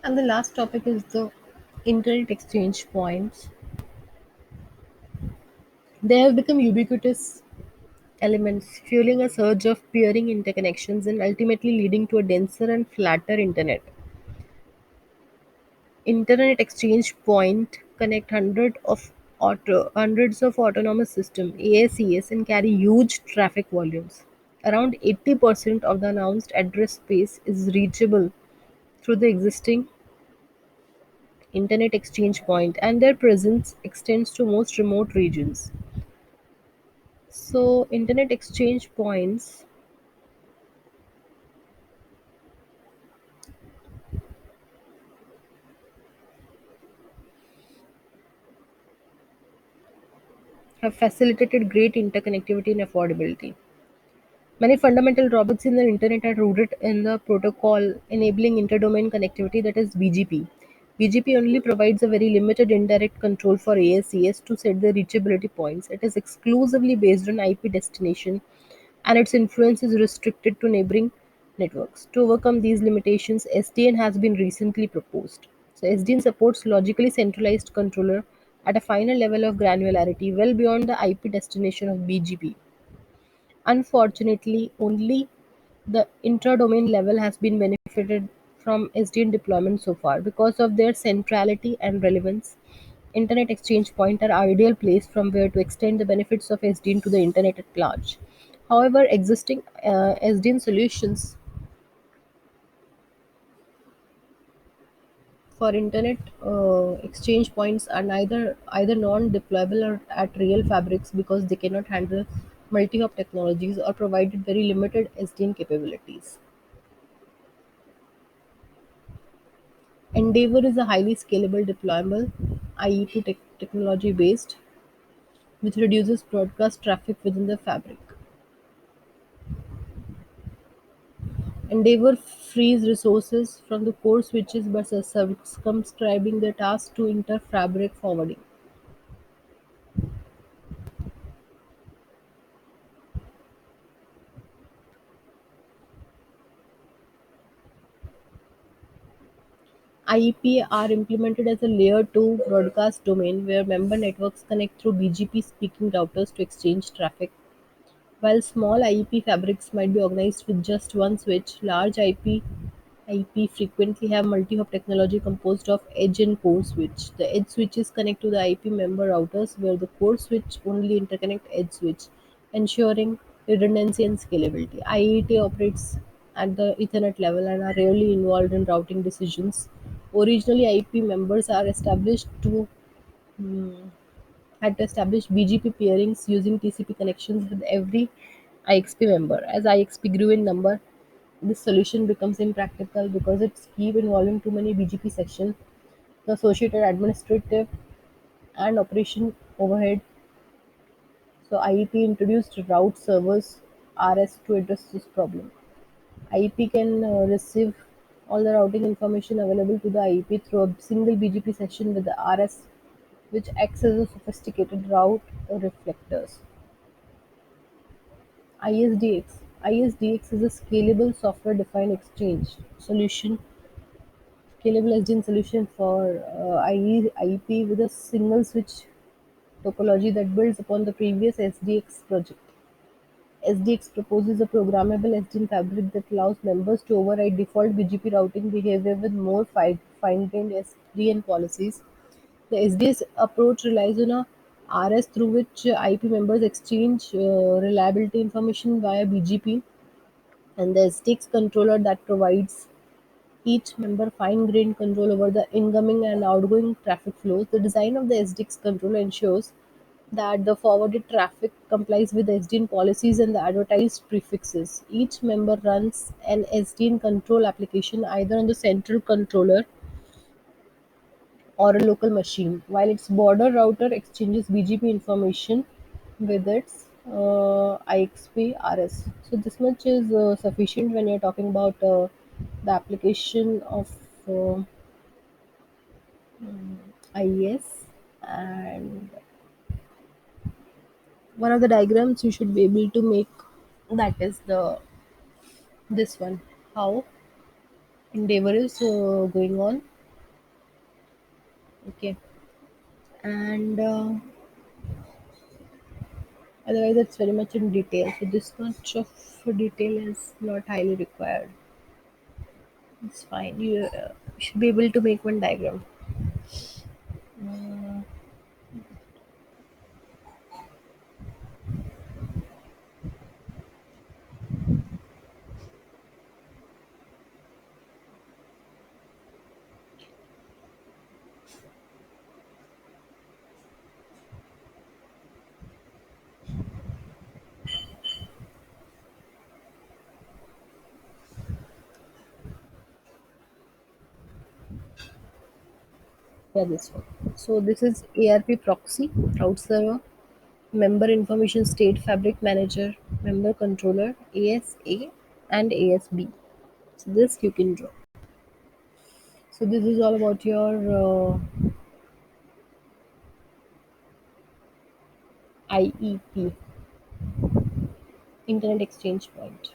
And the last topic is the internet exchange points. They have become ubiquitous elements, fueling a surge of peering interconnections and ultimately leading to a denser and flatter internet. Internet exchange point connect hundreds of autonomous systems (ASCS) and carry huge traffic volumes. Around 80% of the announced address space is reachable through the existing internet exchange point, and their presence extends to most remote regions. So, internet exchange points have facilitated great interconnectivity and affordability. Many fundamental drawbacks in the internet are rooted in the protocol enabling interdomain connectivity, that is BGP. BGP only provides a very limited indirect control for ASCS to set the reachability points. It is exclusively based on IP destination and its influence is restricted to neighboring networks. To overcome these limitations, SDN has been recently proposed. So SDN supports logically centralized controller at a finer level of granularity well beyond the IP destination of BGP. Unfortunately, only the intra-domain level has been benefited from SDN deployment so far. Because of their centrality and relevance, Internet exchange points are ideal place from where to extend the benefits of SDN to the internet at large. However, existing SDN solutions for internet exchange points are neither either non-deployable or at real fabrics because they cannot handle multi-hop technologies or provided very limited SDN capabilities. Endeavor is a highly scalable deployable IE2 technology based, which reduces broadcast traffic within the fabric. Endeavor frees resources from the core switches by circumscribing the task to inter-fabric forwarding. IEP are implemented as a layer 2 broadcast domain where member networks connect through BGP speaking routers to exchange traffic. While small IEP fabrics might be organized with just one switch, large IP frequently have multi-hop technology composed of edge and core switch. The edge switches connect to the IP member routers where the core switch only interconnect edge switch, ensuring redundancy and scalability. IET operates at the Ethernet level and are rarely involved in routing decisions. Originally, IP members are established to had to establish BGP pairings using TCP connections with every IXP member. As IXP grew in number, this solution becomes impractical because it's keep involving too many BGP sections, the associated administrative and operation overhead. So IEP introduced route servers RS to address this problem. IEP can receive all the routing information available to the IEP through a single BGP session with the RS, which acts as a sophisticated route reflectors. ISDX. ISDX is a scalable software-defined exchange solution, scalable SDN solution for IEP with a single switch topology that builds upon the previous SDX project. SDX proposes a programmable SDN fabric that allows members to override default BGP routing behavior with more fine-grained SDN policies. The SDS approach relies on a RS through which IP members exchange reliability information via BGP, and the SDX controller that provides each member fine-grained control over the incoming and outgoing traffic flows. The design of the SDX controller ensures that the forwarded traffic complies with SDN policies and the advertised prefixes. Each member runs an SDN control application either on the central controller or a local machine, while its border router exchanges BGP information with its IXP RS. So this much is sufficient when you're talking about the application of uh, IES. And one of the diagrams you should be able to make, that is the this one, how endeavor is going on. Okay, and otherwise it's very much in detail. So this much of detail is not highly required. It's fine. You should be able to make one diagram. Yeah, this one. So this is ARP proxy, route server, member information state fabric manager, member controller, ASA and ASB. So this you can draw. So this is all about your IEP, Internet Exchange Point.